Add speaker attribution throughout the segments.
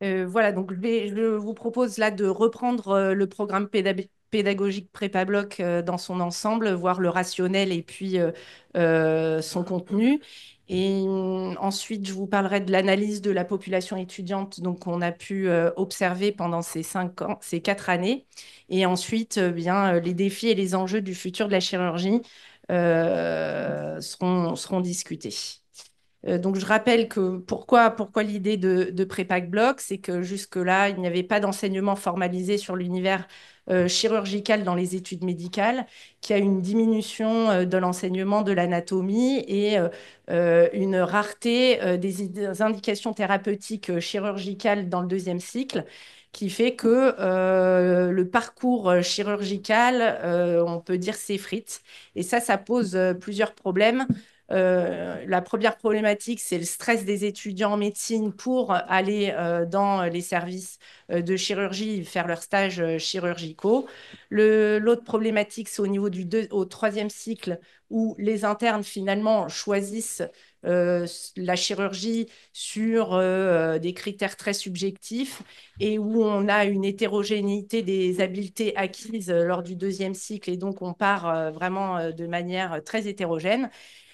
Speaker 1: Voilà, donc je vous propose là de reprendre le programme pédagogique Prépabloc dans son ensemble, voir le rationnel et puis son contenu. Et ensuite, je vous parlerai de l'analyse de la population étudiante donc on a pu observer pendant ces 5 ans, ces 4 années. Et ensuite, les défis et les enjeux du futur de la chirurgie seront discutés. Donc, je rappelle que pourquoi l'idée de Prépac Bloc, c'est que jusque-là, il n'y avait pas d'enseignement formalisé sur l'univers chirurgical dans les études médicales, qu'il y a une diminution de l'enseignement de l'anatomie et une rareté des indications thérapeutiques chirurgicales dans le deuxième cycle, qui fait que le parcours chirurgical, on peut dire, s'effrite. Et ça pose plusieurs problèmes. La première problématique, c'est le stress des étudiants en médecine pour aller dans les services de chirurgie, faire leurs stages chirurgicaux. L'autre problématique, c'est au niveau au troisième cycle, où les internes finalement choisissent euh, la chirurgie sur des critères très subjectifs et où on a une hétérogénéité des habiletés acquises lors du deuxième cycle et donc on part vraiment de manière très hétérogène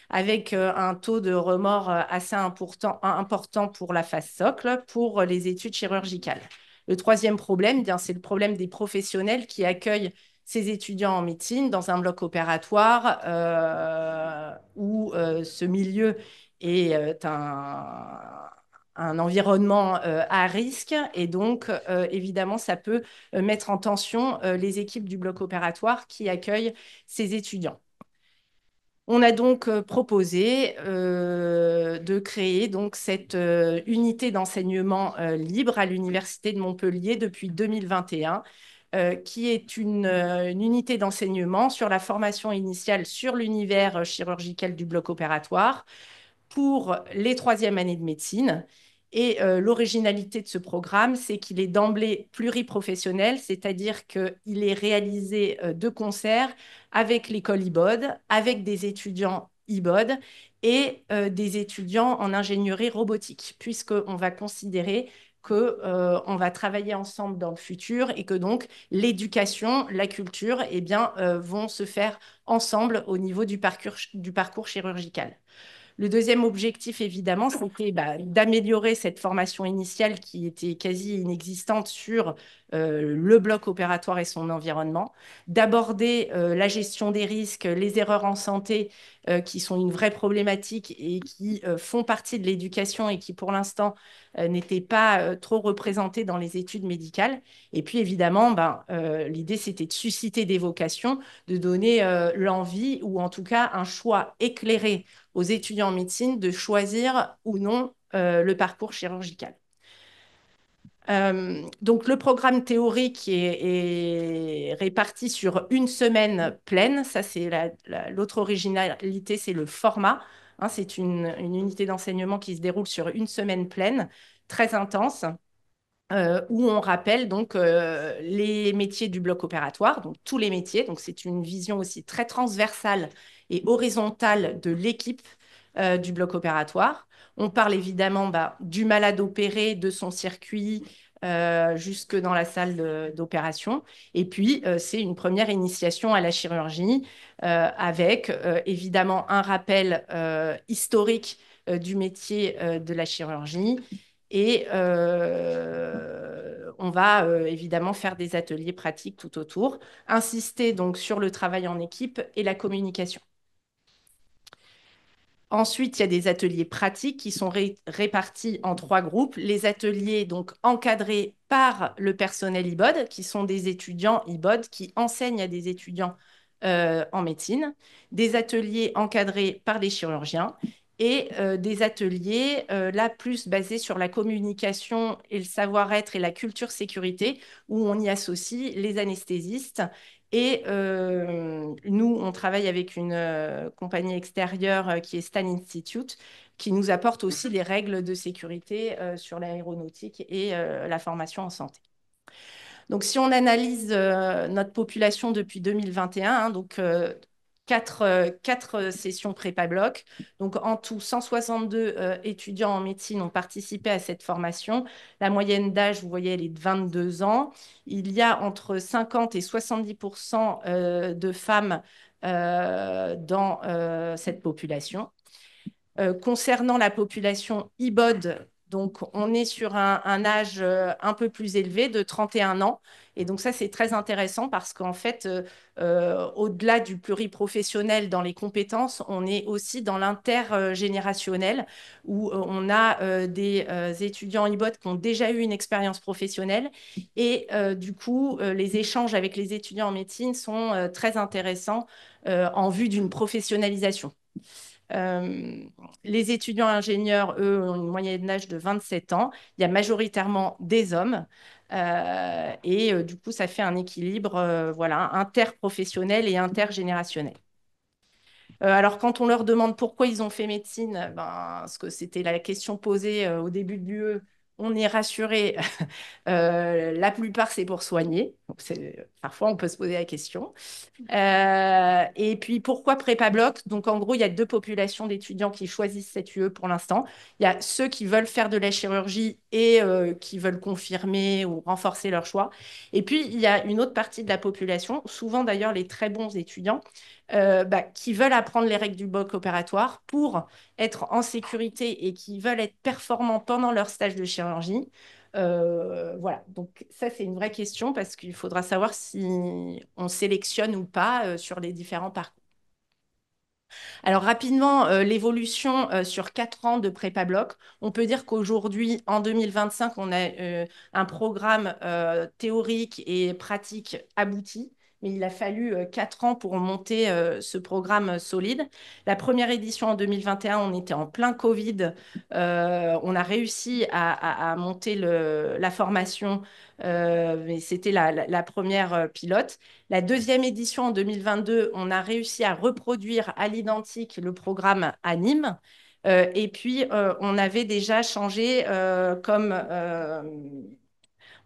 Speaker 1: avec un taux de remords assez important pour la phase socle, pour les études chirurgicales. Le troisième problème, bien, c'est le problème des professionnels qui accueillent ces étudiants en médecine dans un bloc opératoire où ce milieu est un environnement à risque et donc évidemment ça peut mettre en tension les équipes du bloc opératoire qui accueillent ces étudiants. On a donc proposé de créer donc cette unité d'enseignement libre à l'Université de Montpellier depuis 2021, qui est une unité d'enseignement sur la formation initiale sur l'univers chirurgical du bloc opératoire, pour les troisièmes années de médecine. Et l'originalité de ce programme, c'est qu'il est d'emblée pluriprofessionnel, c'est-à-dire qu'il est réalisé de concert avec l'école IBOD, avec des étudiants IBOD et des étudiants en ingénierie robotique, puisqu'on va considérer qu'on va travailler ensemble dans le futur et que donc l'éducation, la culture eh bien, vont se faire ensemble au niveau du parcours chirurgical. Le deuxième objectif, évidemment, c'était d'améliorer cette formation initiale qui était quasi inexistante sur le bloc opératoire et son environnement, d'aborder la gestion des risques, les erreurs en santé, qui sont une vraie problématique et qui font partie de l'éducation et qui, pour l'instant, n'étaient pas trop représentées dans les études médicales. Et puis, évidemment, l'idée, c'était de susciter des vocations, de donner l'envie ou en tout cas un choix éclairé aux étudiants en médecine de choisir ou non le parcours chirurgical. Donc, le programme théorique est réparti sur une semaine pleine. Ça, c'est l'autre originalité, c'est le format. Hein, c'est une unité d'enseignement qui se déroule sur une semaine pleine, très intense, où on rappelle donc les métiers du bloc opératoire, donc tous les métiers. Donc, c'est une vision aussi très transversale et horizontale de l'équipe du bloc opératoire. On parle évidemment du malade opéré, de son circuit jusque dans la salle d'opération. Et puis, c'est une première initiation à la chirurgie avec évidemment un rappel historique du métier de la chirurgie. Et on va évidemment faire des ateliers pratiques tout autour, insister donc sur le travail en équipe et la communication. Ensuite, il y a des ateliers pratiques qui sont répartis en 3 groupes. Les ateliers donc encadrés par le personnel IBOD, qui sont des étudiants IBOD qui enseignent à des étudiants en médecine. Des ateliers encadrés par les chirurgiens et des ateliers là plus basés sur la communication et le savoir-être et la culture sécurité, où on y associe les anesthésistes et nous, on travaille avec une compagnie extérieure qui est Stan Institute, qui nous apporte aussi les règles de sécurité sur l'aéronautique et la formation en santé. Donc, si on analyse notre population depuis 2021, hein, donc quatre sessions prépa bloc. Donc, en tout, 162 étudiants en médecine ont participé à cette formation. La moyenne d'âge, vous voyez, elle est de 22 ans. Il y a entre 50 et 70% de femmes dans cette population. Concernant la population IBOD, donc on est sur un âge un peu plus élevé de 31 ans. Et donc ça, c'est très intéressant parce qu'en fait, au-delà du pluriprofessionnel dans les compétences, on est aussi dans l'intergénérationnel où on a des étudiants IBOD qui ont déjà eu une expérience professionnelle. Et du coup, les échanges avec les étudiants en médecine sont très intéressants en vue d'une professionnalisation. Euh, les étudiants ingénieurs, eux, ont une moyenne d'âge de 27 ans. Il y a majoritairement des hommes. Et du coup, ça fait un équilibre voilà, interprofessionnel et intergénérationnel. Alors, quand on leur demande pourquoi ils ont fait médecine, ben, parce que c'était la question posée au début de l'UE, on est rassuré. La plupart, c'est pour soigner. Donc, parfois, on peut se poser la question. Et puis, pourquoi prépa bloc? Donc, en gros, il y a deux populations d'étudiants qui choisissent cette UE pour l'instant. Il y a ceux qui veulent faire de la chirurgie et qui veulent confirmer ou renforcer leur choix. Et puis, il y a une autre partie de la population, souvent d'ailleurs les très bons étudiants, qui veulent apprendre les règles du bloc opératoire pour être en sécurité et qui veulent être performants pendant leur stage de chirurgie. Voilà, donc ça c'est une vraie question parce qu'il faudra savoir si on sélectionne ou pas sur les différents parcours. Alors rapidement, l'évolution sur 4 ans de prépa bloc, on peut dire qu'aujourd'hui, en 2025, on a un programme théorique et pratique abouti. Mais il a fallu 4 ans pour monter ce programme solide. La première édition en 2021, on était en plein Covid. On a réussi à monter la formation, mais c'était la première pilote. La deuxième édition en 2022, on a réussi à reproduire à l'identique le programme à Nîmes. Et puis, on avait déjà changé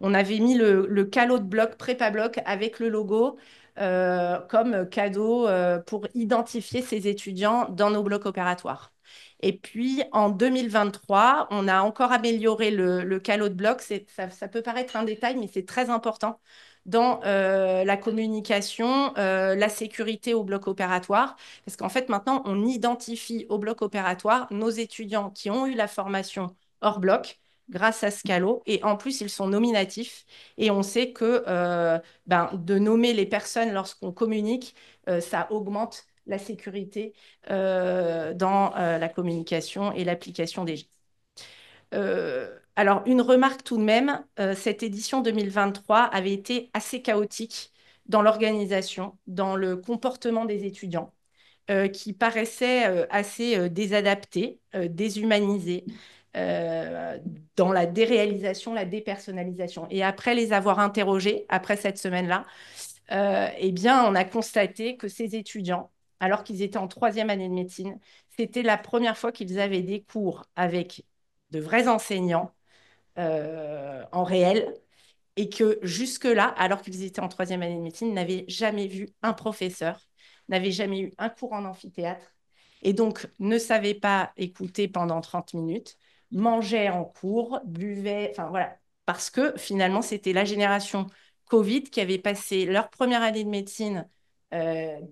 Speaker 1: on avait mis le calot de bloc, prépa bloc, avec le logo comme cadeau pour identifier ces étudiants dans nos blocs opératoires. Et puis, en 2023, on a encore amélioré le calot de bloc. Ça peut paraître un détail, mais c'est très important dans la communication, la sécurité au bloc opératoire. Parce qu'en fait, maintenant, on identifie au bloc opératoire nos étudiants qui ont eu la formation hors bloc grâce à Scalo. Et en plus, ils sont nominatifs. Et on sait que de nommer les personnes lorsqu'on communique, ça augmente la sécurité dans la communication et l'application des gestes. Alors, une remarque tout de même, cette édition 2023 avait été assez chaotique dans l'organisation, dans le comportement des étudiants, qui paraissaient assez désadaptés, déshumanisés, euh, dans la déréalisation, la dépersonnalisation. Et après les avoir interrogés, après cette semaine-là, eh bien, on a constaté que ces étudiants, alors qu'ils étaient en troisième année de médecine, c'était la première fois qu'ils avaient des cours avec de vrais enseignants en réel et que jusque-là, alors qu'ils étaient en troisième année de médecine, n'avaient jamais vu un professeur, n'avaient jamais eu un cours en amphithéâtre et donc ne savaient pas écouter pendant 30 minutes, mangeaient en cours, buvaient, enfin voilà, parce que finalement, c'était la génération Covid qui avait passé leur première année de médecine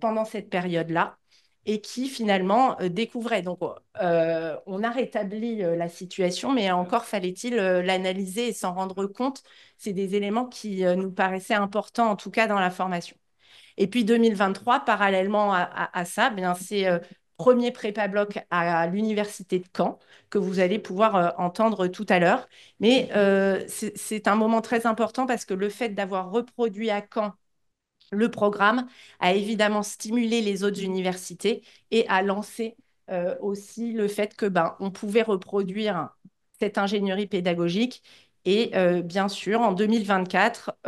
Speaker 1: pendant cette période-là et qui finalement découvraient. Donc, on a rétabli la situation, mais encore fallait-il l'analyser et s'en rendre compte. C'est des éléments qui nous paraissaient importants, en tout cas dans la formation. Et puis 2023, parallèlement à ça, bien, c'est premier prépa bloc à l'université de Caen que vous allez pouvoir entendre tout à l'heure. Mais c'est un moment très important parce que le fait d'avoir reproduit à Caen le programme a évidemment stimulé les autres universités et a lancé aussi le fait que on pouvait reproduire cette ingénierie pédagogique. Et bien sûr, en 2024,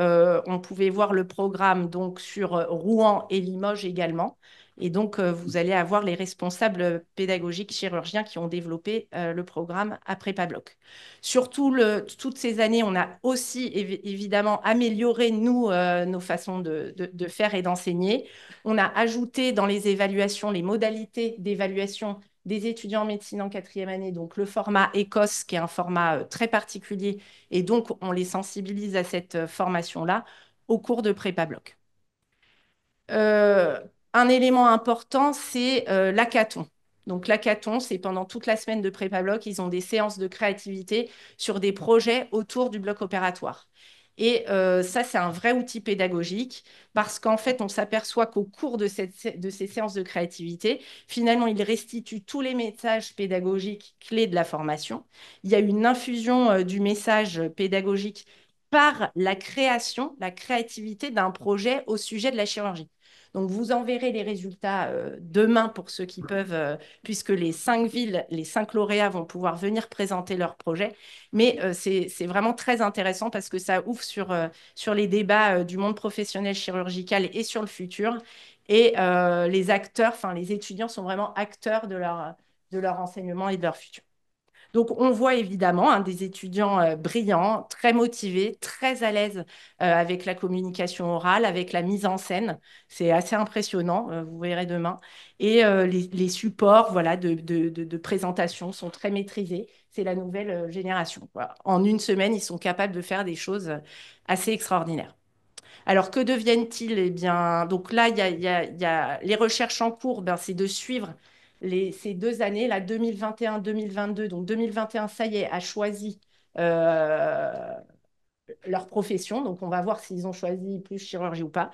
Speaker 1: on pouvait voir le programme donc sur Rouen et Limoges également. Et donc, vous allez avoir les responsables pédagogiques chirurgiens qui ont développé le programme à PrépaBloc. Surtout, toutes ces années, on a aussi évidemment amélioré, nous, nos façons de faire et d'enseigner. On a ajouté dans les évaluations les modalités d'évaluation des étudiants en médecine en quatrième année, donc le format Écosse, qui est un format très particulier, et donc on les sensibilise à cette formation-là au cours de PrépaBloc. Euh, un élément important, c'est l'hackathon. Donc l'hackathon, c'est pendant toute la semaine de prépa bloc, ils ont des séances de créativité sur des projets autour du bloc opératoire. Et ça, c'est un vrai outil pédagogique parce qu'en fait, on s'aperçoit qu'au cours de ces séances de créativité, finalement, ils restituent tous les messages pédagogiques clés de la formation. Il y a une infusion du message pédagogique par la création, la créativité d'un projet au sujet de la chirurgie. Donc, vous enverrez les résultats demain pour ceux qui peuvent, puisque les 5 villes, les 5 lauréats vont pouvoir venir présenter leur projet. Mais c'est vraiment très intéressant parce que ça ouvre sur les débats du monde professionnel chirurgical et sur le futur. Et les acteurs, enfin les étudiants sont vraiment acteurs de leur enseignement et de leur futur. Donc, on voit évidemment des étudiants brillants, très motivés, très à l'aise avec la communication orale, avec la mise en scène. C'est assez impressionnant, vous verrez demain. Et les supports voilà, de présentation sont très maîtrisés. C'est la nouvelle génération. Voilà. En une semaine, ils sont capables de faire des choses assez extraordinaires. Alors, que deviennent-ils? Eh bien, donc là, il y a les recherches en cours, ben, c'est de suivre ces 2 années, là, 2021-2022. Donc, 2021, ça y est, a choisi euh, leur profession. Donc, on va voir s'ils ont choisi plus chirurgie ou pas.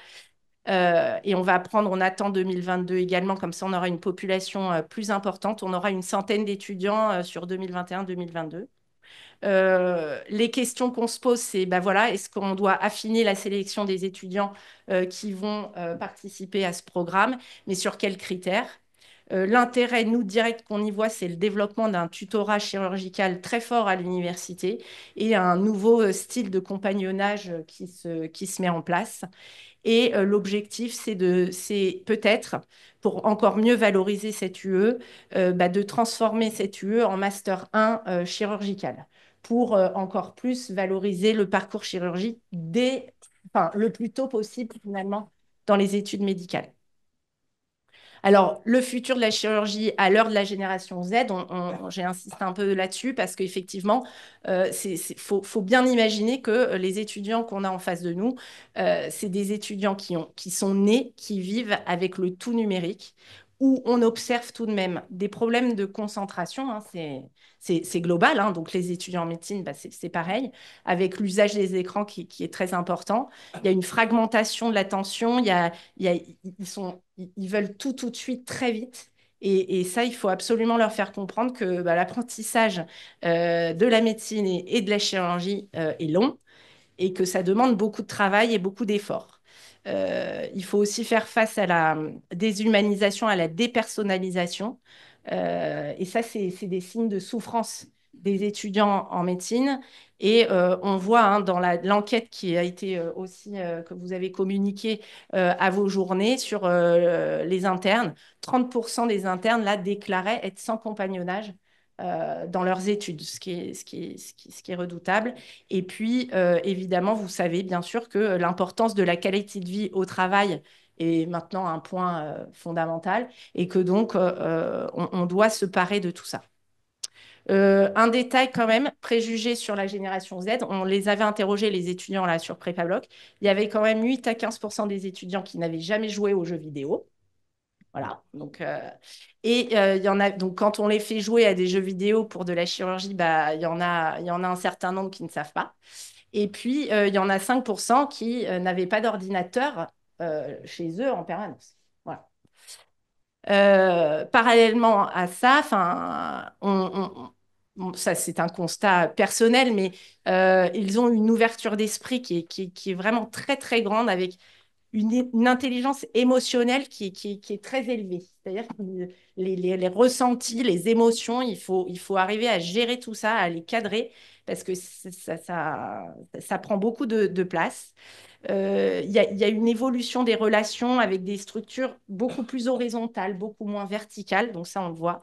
Speaker 1: Et on attend 2022 également, comme ça, on aura une population plus importante. On aura une centaine d'étudiants sur 2021-2022. Les questions qu'on se pose, c'est ben voilà, est-ce qu'on doit affiner la sélection des étudiants qui vont participer à ce programme, mais sur quels critères? L'intérêt, nous, direct qu'on y voit, c'est le développement d'un tutorat chirurgical très fort à l'université et un nouveau style de compagnonnage qui se met en place. Et l'objectif, c'est peut-être, pour encore mieux valoriser cette UE, bah, de transformer cette UE en Master 1 chirurgical, pour encore plus valoriser le parcours chirurgique enfin, le plus tôt possible, finalement, dans les études médicales. Alors, le futur de la chirurgie à l'heure de la génération Z, j'ai insisté un peu là-dessus parce qu'effectivement, faut bien imaginer que les étudiants qu'on a en face de nous, c'est des étudiants qui sont nés, qui vivent avec le tout numérique, où on observe tout de même des problèmes de concentration, hein, c'est global, hein, donc les étudiants en médecine, bah, c'est pareil, avec l'usage des écrans qui est très important. Il y a une fragmentation de l'attention, ils veulent tout de suite, très vite. Et ça, il faut absolument leur faire comprendre que bah, l'apprentissage de la médecine et de la chirurgie est long et que ça demande beaucoup de travail et beaucoup d'efforts. Il faut aussi faire face à la déshumanisation, à la dépersonnalisation. Et ça, c'est des signes de souffrance des étudiants en médecine. Et on voit dans l'enquête qui a été aussi, que vous avez communiquée à vos journées sur les internes, 30% des internes là déclaraient être sans compagnonnage dans leurs études, ce qui est redoutable. Et puis, évidemment, vous savez bien sûr que l'importance de la qualité de vie au travail est maintenant un point fondamental et que donc on doit se parer de tout ça. Un détail quand même, préjugé sur la génération Z, on les avait interrogés, les étudiants là sur PrépaBloc, il y avait quand même 8 à 15% des étudiants qui n'avaient jamais joué aux jeux vidéo. Voilà. Donc, il y en a, donc, quand on les fait jouer à des jeux vidéo pour de la chirurgie, bah, il y en a un certain nombre qui ne savent pas. Et puis, il y en a 5% qui n'avaient pas d'ordinateur chez eux en permanence. Voilà. Parallèlement à ça, enfin, ça c'est un constat personnel, mais ils ont une ouverture d'esprit qui est vraiment très très grande avec une intelligence émotionnelle qui est très élevée. C'est-à-dire que les ressentis, les émotions, il faut arriver à gérer tout ça, à les cadrer, parce que ça prend beaucoup de place. il y a une évolution des relations avec des structures beaucoup plus horizontales, beaucoup moins verticales, donc ça on le voit,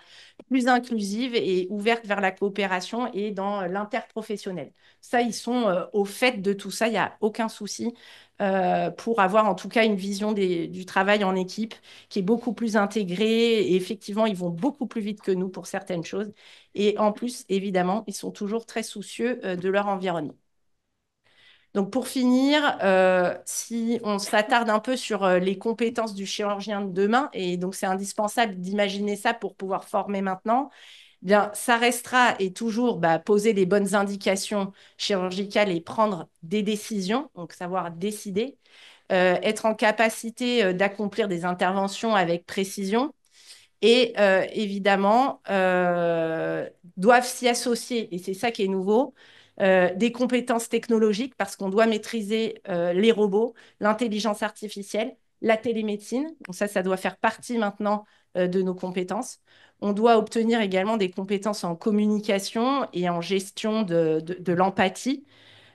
Speaker 1: plus inclusives et ouvertes vers la coopération et dans l'interprofessionnel. Ça, ils sont au fait de tout ça, il n'y a aucun souci pour avoir en tout cas une vision du travail en équipe qui est beaucoup plus intégrée. Et effectivement, ils vont beaucoup plus vite que nous pour certaines choses. Et en plus, évidemment, ils sont toujours très soucieux de leur environnement. Donc pour finir, si on s'attarde un peu sur les compétences du chirurgien de demain, et donc c'est indispensable d'imaginer ça pour pouvoir former maintenant, eh bien, ça restera et toujours bah, poser les bonnes indications chirurgicales et prendre des décisions, donc savoir décider, être en capacité d'accomplir des interventions avec précision, et évidemment, doivent s'y associer, et c'est ça qui est nouveau, des compétences technologiques parce qu'on doit maîtriser les robots, l'intelligence artificielle, la télémédecine. Donc ça doit faire partie maintenant de nos compétences. On doit obtenir également des compétences en communication et en gestion de l'empathie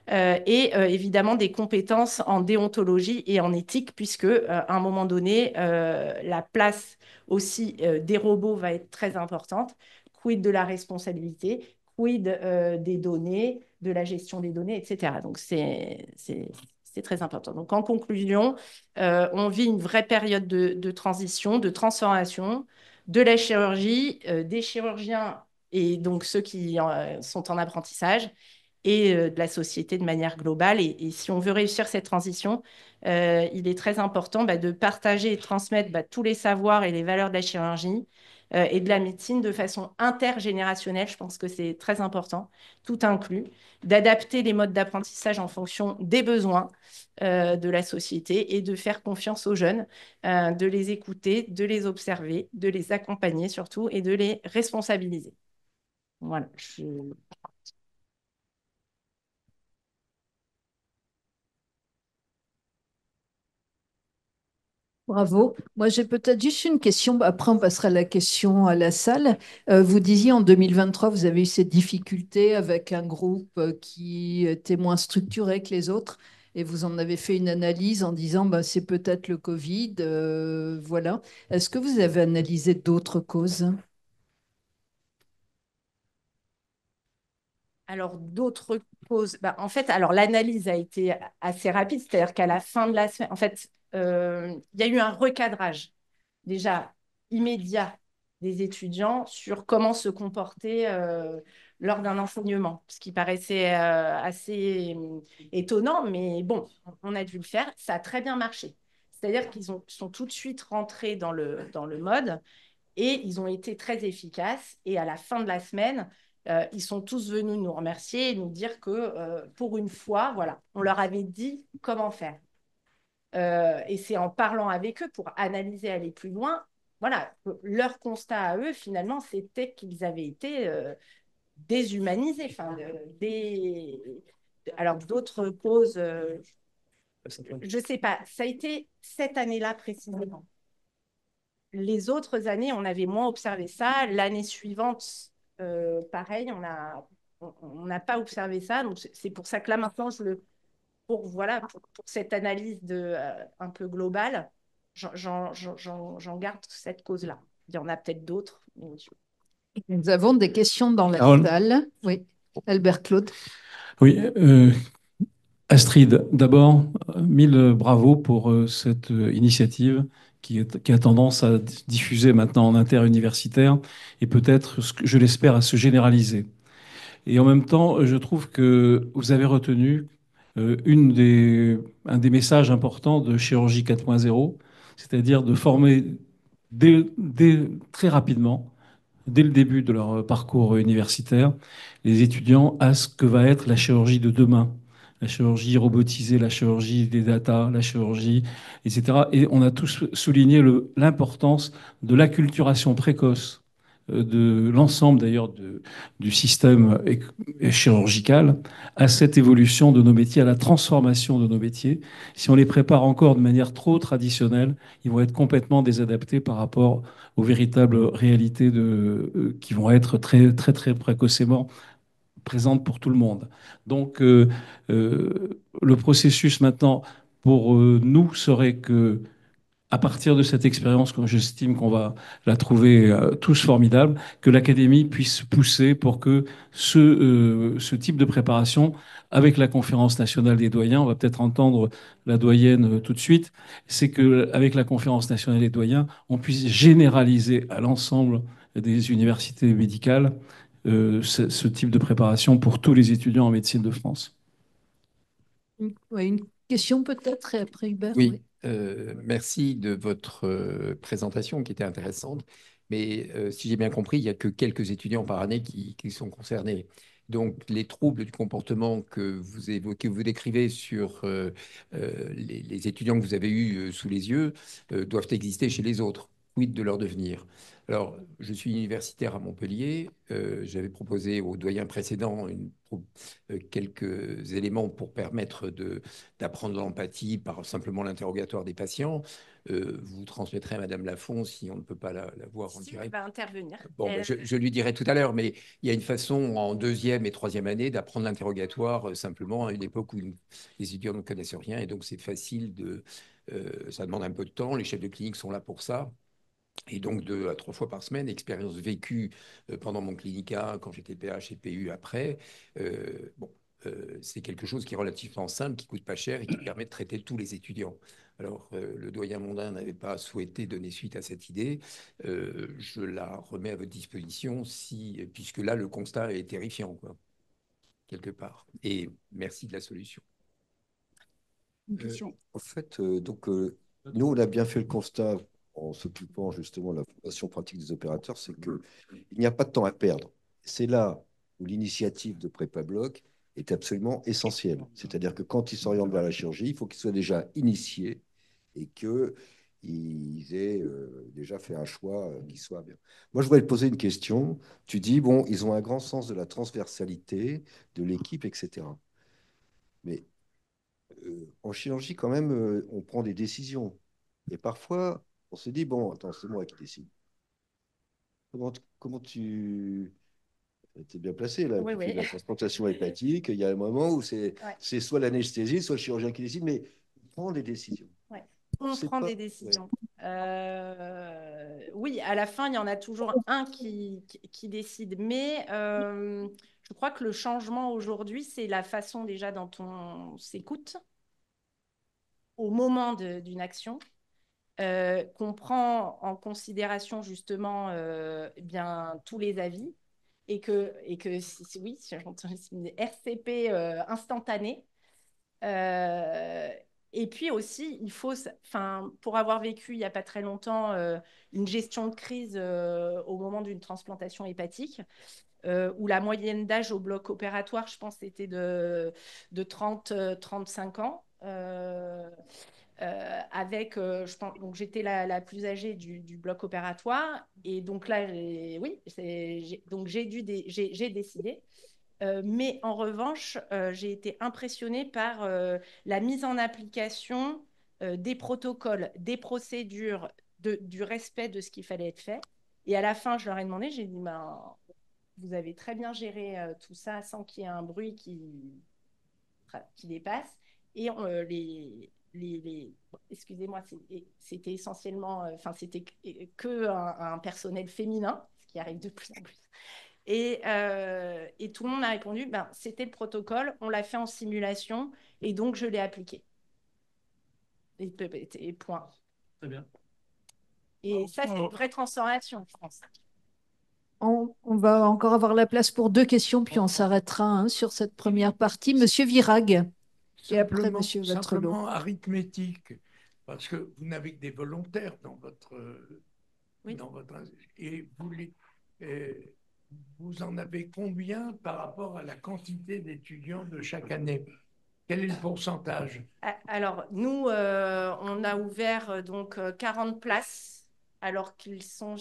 Speaker 1: et évidemment des compétences en déontologie et en éthique, puisque à un moment donné, la place aussi des robots va être très importante. Quid de la responsabilité, quid des données, de la gestion des données, etc. Donc c'est très important. Donc en conclusion, on vit une vraie période de transition, de transformation de la chirurgie, des chirurgiens et donc ceux qui sont en apprentissage et de la société de manière globale. Et si on veut réussir cette transition, il est très important bah, de partager et de transmettre bah, tous les savoirs et les valeurs de la chirurgie et de la médecine de façon intergénérationnelle. Je pense que c'est très important, tout inclus, d'adapter les modes d'apprentissage en fonction des besoins de la société et de faire confiance aux jeunes, de les écouter, de les observer, de les accompagner surtout et de les responsabiliser. Voilà.
Speaker 2: Bravo. Moi, j'ai peut-être juste une question. Après, on passera la question à la salle. Vous disiez en 2023, vous avez eu cette difficulté avec un groupe qui était moins structuré que les autres. Et vous en avez fait une analyse en disant, bah, c'est peut-être le Covid. Voilà. Est-ce que vous avez analysé d'autres causes?
Speaker 1: Alors, d'autres causes, bah, en fait, alors l'analyse a été assez rapide, c'est-à-dire qu'à la fin de la semaine, en fait, il y a eu un recadrage déjà immédiat des étudiants sur comment se comporter lors d'un enseignement, ce qui paraissait assez étonnant, mais bon, on a dû le faire, ça a très bien marché. C'est-à-dire sont tout de suite rentrés dans le mode et ils ont été très efficaces. Et à la fin de la semaine, ils sont tous venus nous remercier et nous dire que pour une fois, voilà, on leur avait dit comment faire. Et c'est en parlant avec eux pour analyser, aller plus loin. Voilà, leur constat à eux, finalement, c'était qu'ils avaient été déshumanisés. Enfin, alors, d'autres causes, je ne sais pas. Ça a été cette année-là précisément. Les autres années, on avait moins observé ça. L'année suivante, pareil, on n'a pas observé ça. Donc, c'est pour ça que là, maintenant, voilà, pour cette analyse un peu globale, j'en garde cette cause-là. Il y en a peut-être d'autres.
Speaker 2: Nous avons des questions dans la
Speaker 3: Carole.
Speaker 2: salle. Oui, Albert Claude.
Speaker 3: Oui, Astrid, d'abord, mille bravo pour cette initiative qui a tendance à diffuser maintenant en interuniversitaire et peut-être, je l'espère, à se généraliser. Et en même temps, je trouve que vous avez retenu un des messages importants de Chirurgie 4.0, c'est-à-dire de former très rapidement, dès le début de leur parcours universitaire, les étudiants à ce que va être la chirurgie de demain. La chirurgie robotisée, la chirurgie des data, la chirurgie, etc. Et on a tous souligné l'importance de l'acculturation précoce de l'ensemble d'ailleurs du système chirurgical à cette évolution de nos métiers, à la transformation de nos métiers. Si on les prépare encore de manière trop traditionnelle, ils vont être complètement désadaptés par rapport aux véritables réalités qui vont être très, très, très précocement présentes pour tout le monde. Donc, le processus maintenant pour nous serait que, à partir de cette expérience, comme j'estime qu'on va la trouver tous formidable, que l'Académie puisse pousser pour que ce type de préparation, avec la Conférence nationale des doyens, on va peut-être entendre la doyenne tout de suite, c'est qu'avec la Conférence nationale des doyens, on puisse généraliser à l'ensemble des universités médicales ce type de préparation pour tous les étudiants en médecine de France.
Speaker 2: Ouais, une question peut-être, et après Hubert.
Speaker 4: Oui, merci de votre présentation qui était intéressante. Mais si j'ai bien compris, il n'y a que quelques étudiants par année qui sont concernés. Donc, les troubles du comportement que vous évoquez, vous décrivez sur les étudiants que vous avez eus sous les yeux doivent exister chez les autres. Quid de leur devenir? Alors, je suis universitaire à Montpellier. J'avais proposé aux doyens précédents quelques éléments pour permettre d'apprendre l'empathie par simplement l'interrogatoire des patients. Vous transmettrez à Madame Lafont si on ne peut pas la voir en
Speaker 1: Si,
Speaker 4: direct.
Speaker 1: elle va intervenir.
Speaker 4: Bon, je lui dirai tout à l'heure, mais il y a une façon en deuxième et troisième année d'apprendre l'interrogatoire simplement à une époque où les étudiants ne connaissent rien et donc c'est facile ça demande un peu de temps. Les chefs de clinique sont là pour ça. Et donc 2 à 3 fois par semaine, expérience vécue pendant mon clinica, quand j'étais PH et PU après. Bon, c'est quelque chose qui est relativement simple, qui coûte pas cher et qui permet de traiter tous les étudiants. Alors, le doyen Mondain n'avait pas souhaité donner suite à cette idée. Je la remets à votre disposition puisque là, le constat est terrifiant, quoi, quelque part. Et merci de la solution.
Speaker 1: Une question.
Speaker 5: En fait, nous, on a bien fait le constat en s'occupant justement de la formation pratique des opérateurs, c'est qu'il n'y a pas de temps à perdre. C'est là où l'initiative de Prépa Bloc est absolument essentielle. C'est-à-dire que quand ils s'orientent vers la chirurgie, il faut qu'ils soient déjà initiés et qu'ils aient déjà fait un choix qui soit bien. Moi, je voudrais te poser une question. Tu dis, bon, ils ont un grand sens de la transversalité, de l'équipe, etc. Mais en chirurgie, quand même, on prend des décisions. Et parfois, on se dit, bon, attends, c'est moi qui décide. Comment tu... Tu es bien placé, là.
Speaker 1: Oui,
Speaker 5: Tu fais
Speaker 1: oui.
Speaker 5: de la transplantation hépatique. Il y a un moment où c'est soit l'anesthésie, soit le chirurgien qui décide, mais on prend des décisions.
Speaker 1: Ouais. On prend des décisions. Oui, à la fin, il y en a toujours un qui décide. Mais je crois que le changement aujourd'hui, c'est la façon déjà dont on s'écoute au moment d'une action, qu'on prend en considération justement eh bien, tous les avis et que oui, j'entends une RCP instantanée. Euh, et puis aussi, il faut, enfin, pour avoir vécu il n'y a pas très longtemps une gestion de crise au moment d'une transplantation hépatique, où la moyenne d'âge au bloc opératoire, je pense, était de 35 ans. Je pense, donc j'étais la plus âgée du bloc opératoire. Et donc là, oui, donc j'ai décidé. Mais en revanche, j'ai été impressionnée par la mise en application des protocoles, des procédures, du respect de ce qu'il fallait être fait. Et à la fin, je leur ai demandé, j'ai dit, ben, vous avez très bien géré tout ça sans qu'il y ait un bruit qui dépasse. Et excusez-moi, c'était essentiellement, enfin, c'était que un personnel féminin, ce qui arrive de plus en plus. Et tout le monde a répondu, ben, c'était le protocole, on l'a fait en simulation, et donc je l'ai appliqué. Et point.
Speaker 3: Très bien.
Speaker 1: Et ça, c'est une vraie transformation, je pense.
Speaker 2: On va encore avoir la place pour deux questions, puis on s'arrêtera sur cette première partie. Monsieur Virag, et après Monsieur Vatrelot.
Speaker 6: Simplement arithmétique, parce que vous n'avez que des volontaires dans votre...
Speaker 1: Oui.
Speaker 6: Et vous en avez combien par rapport à la quantité d'étudiants de chaque année? Quel est le pourcentage?
Speaker 1: Alors, nous, on a ouvert donc 40 places, alors qu'ils sont,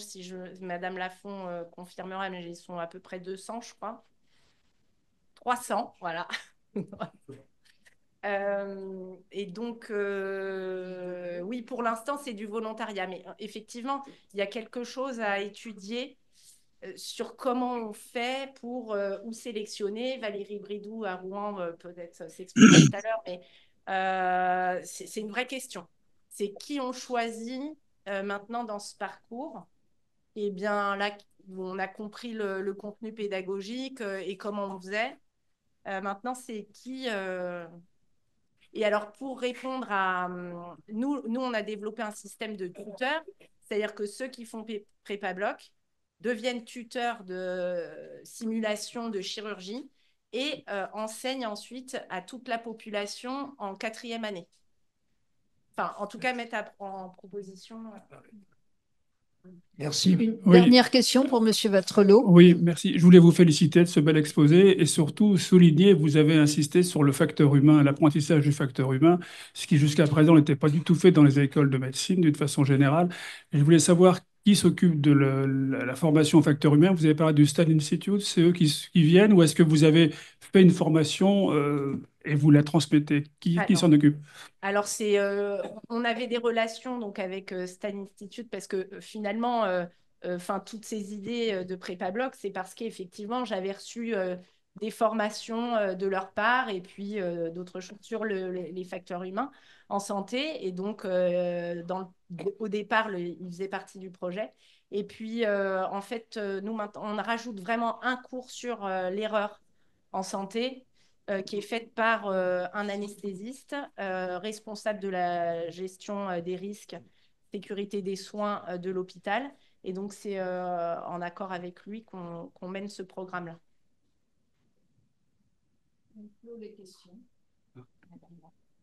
Speaker 1: Madame Lafont confirmera, mais ils sont à peu près 200, je crois. 300, voilà. Et donc, oui, pour l'instant, c'est du volontariat. Mais effectivement, il y a quelque chose à étudier sur comment on fait pour où sélectionner. Valérie Bridou à Rouen peut-être s'exprimer tout à l'heure, mais C'est une vraie question. C'est qui on choisit maintenant dans ce parcours. Eh bien, là, on a compris le contenu pédagogique et comment on faisait. Maintenant, c'est qui Et alors, pour répondre à... Nous, on a développé un système de tuteurs, c'est-à-dire que ceux qui font prépa bloc deviennent tuteurs de simulation de chirurgie et enseignent ensuite à toute la population en 4e année. Enfin, en tout cas, mettre en proposition...
Speaker 6: Merci.
Speaker 2: Une
Speaker 7: Oui.
Speaker 2: dernière question pour Monsieur Vatrelot.
Speaker 7: Oui, merci. Je voulais vous féliciter de ce bel exposé et surtout souligner, vous avez insisté sur le facteur humain, l'apprentissage du facteur humain, ce qui jusqu'à présent n'était pas du tout fait dans les écoles de médecine d'une façon générale. Et je voulais savoir qui s'occupe de la formation au facteur humain. Vous avez parlé du Stan Institute, c'est eux qui viennent ou est-ce que vous avez fait une formation et vous la transmettez? Qui s'en occupe?
Speaker 1: Alors, on avait des relations donc, avec Stan Institute parce que finalement, toutes ces idées de prépa bloc, c'est parce qu'effectivement, j'avais reçu des formations de leur part et puis d'autres choses sur les facteurs humains en santé. Et donc, au départ, ils faisaient partie du projet. Et puis, en fait, nous, maintenant, on rajoute vraiment un cours sur l'erreur en santé qui est faite par un anesthésiste responsable de la gestion des risques, sécurité des soins de l'hôpital. Et donc, c'est en accord avec lui qu'on mène ce programme-là.
Speaker 2: Les questions.